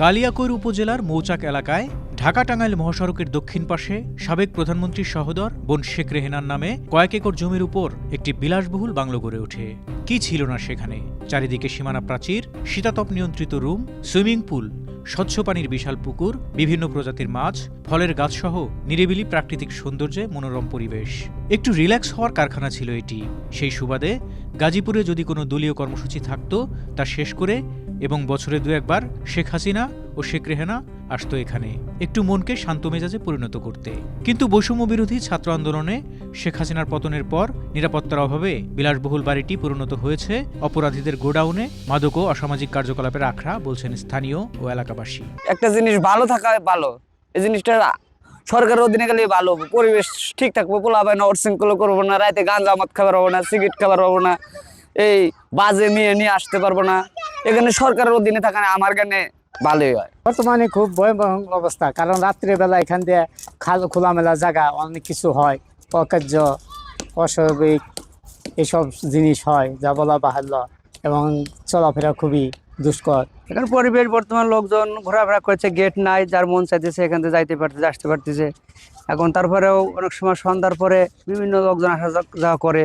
কালিয়াকৈর উপজেলার মৌচাক এলাকায় ঢাকা-টাঙ্গাইল মহাসড়কের দক্ষিণ পাশে সাবেক প্রধানমন্ত্রীর সহোদর বোন শেখ রেহেনার নামে কয়েক একর জমির উপর একটি বিলাসবহুল বাংলো গড়ে ওঠে। কি ছিল না সেখানে? চারিদিকে সীমানা প্রাচীর, শীতাতপ নিয়ন্ত্রিত রুম, সুইমিং পুল, স্বচ্ছ পানির বিশাল পুকুর, বিভিন্ন প্রজাতির মাছ, ফলের গাছসহ নিরিবিলি প্রাকৃতিক সৌন্দর্যে মনোরম পরিবেশ। একটু রিল্যাক্স হওয়ার কারখানা ছিল এটি। সেই সুবাদে গাজীপুরে যদি কোনো দলীয় কর্মসূচি থাকত তা শেষ করে এবং বছরে দু একবার শেখ হাসিনা ও শেখ রেহেনা আসতো এখানে একটু মনকে শান্ত মেজাজে পরিণত করতে। কিন্তু বৈষম্য বিরোধী ছাত্র আন্দোলনে শেখ হাসিনার পতনের পর নিরাপত্তার অভাবে বিলাসবহুল বাড়িটি পরিণত হয়েছে অপরাধীদের গোডাউনে, মাদক ও অসামাজিক কার্যকলাপের আখড়া, বলছেন স্থানীয় ও এলাকাবাসী। একটা জিনিস ভালো থাকা ভালো, এই জিনিসটা সরকারের অধীনে গেলে ভালো, পরিবেশ ঠিক থাকবে, পোলাপায় না উৎশৃঙ্খলা করবো না, রাতে গাঁজা মদ খাবার হবো না, সিগারেট খাবার হবো না, এই বাজে মেয়ে নিয়ে আসতে পারবো না। এখানে সরকারের অধীনে থাকা আমার গানে ভালোই হয়। বর্তমানে খুব ভয়াবহ অবস্থা, কারণ রাত্রিবেলা এখান দিয়ে খোলামেলা জায়গা অনেক কিছু হয়, অকার্য অস্বাভাবিক এসব জিনিস হয় যা বলা বাহুল্য, এবং চলাফেরা খুবই দুষ্কর। এখানে পরিবেশ বর্তমান লোকজন ঘোরাফেরা করছে, গেট নাই, যার মন চাইতেছে এখান থেকে যাইতে পারতেছে, আসতে পারতেছে। এখন তারপরেও অনেক সময় সন্ধ্যার পরে বিভিন্ন লোকজন আসা যাওয়া করে।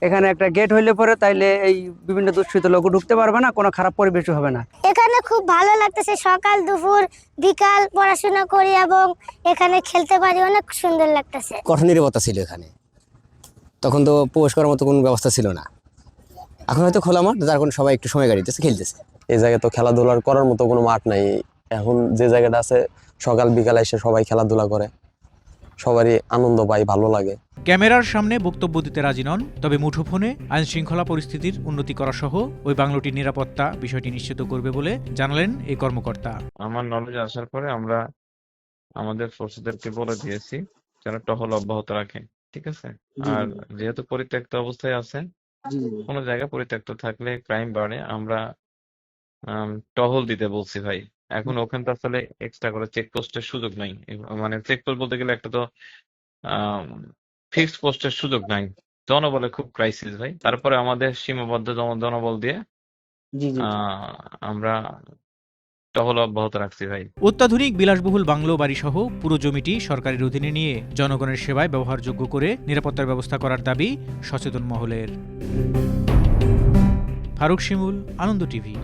এখানে একটা গেট হইলে পরে তাইলে এই বিভিন্ন দুষ্কৃত লোক ঢুকতে পারবে না, কোনো খারাপ পরিবেশও হবে না। এখানে খুব ভালো লাগতেছে, সকাল দুপুর বিকাল পড়াশোনা করি এবং এখানে খেলতে পারি, অনেক সুন্দর লাগতেছে। কঠোর নিরাপত্তা ছিল এখানে, তখন তো প্রবেশ করার মতো কোনো ব্যবস্থা ছিল না। এখন হয়তো খোলা মাঠ, যার কারণে সবাই একটু সময় কাটাইতেছে, খেলতেছে। এই জায়গায় তো খেলাধুলার করার মতো কোনো মাঠ নাই। এখন যে জায়গাটা আছে সকাল বিকাল এসে সবাই খেলাধুলা করে, সবারই আনন্দ পায়, ভালো লাগে। ক্যামেরার সামনে বক্তব্য দিতে রাজি নন, তবে মুঠোফোনে আইন শৃঙ্খলা পরিস্থিতির উন্নতি করা সহ ওই বাংলোটির নিরাপত্তা বিষয়টি নিশ্চিত করবে বলে জানালেন এই কর্মকর্তা। আমার নলেজ আসার পরে আমরা আমাদের ফোর্সদেরকে বলে দিয়েছি যেন টহল অব্যাহত রাখে, ঠিক আছে? আর যেহেতু পরিত্যক্ত অবস্থায় আছে, কোনো জায়গা পরিত্যক্ত থাকলে ক্রাইম বাড়ে, আমরা টহল দিতে বলছি ভাই। এখন ওখানে তো আসলে এক্সট্রা করে চেকপোস্টের সুযোগ নাই, মানে চেকপোস্ট বলতে গেলে একটা তো ফিক্সড পোস্টের সুযোগ নাই। জনবলে খুব ক্রাইসিস ভাই। তারপরে আমাদের সীমাবদ্ধ জনবল দিয়ে আমরা টহল অব্যাহত রাখছি ভাই। অত্যাধুনিক বিলাসবহুল বাংলো বাড়িসহ পুরো জমিটি সরকারের অধীনে নিয়ে জনগণের সেবায় ব্যবহারযোগ্য করে নিরাপত্তার ব্যবস্থা করার দাবি সচেতন মহলের। ফারুক শিমুল, আনন্দ টিভি।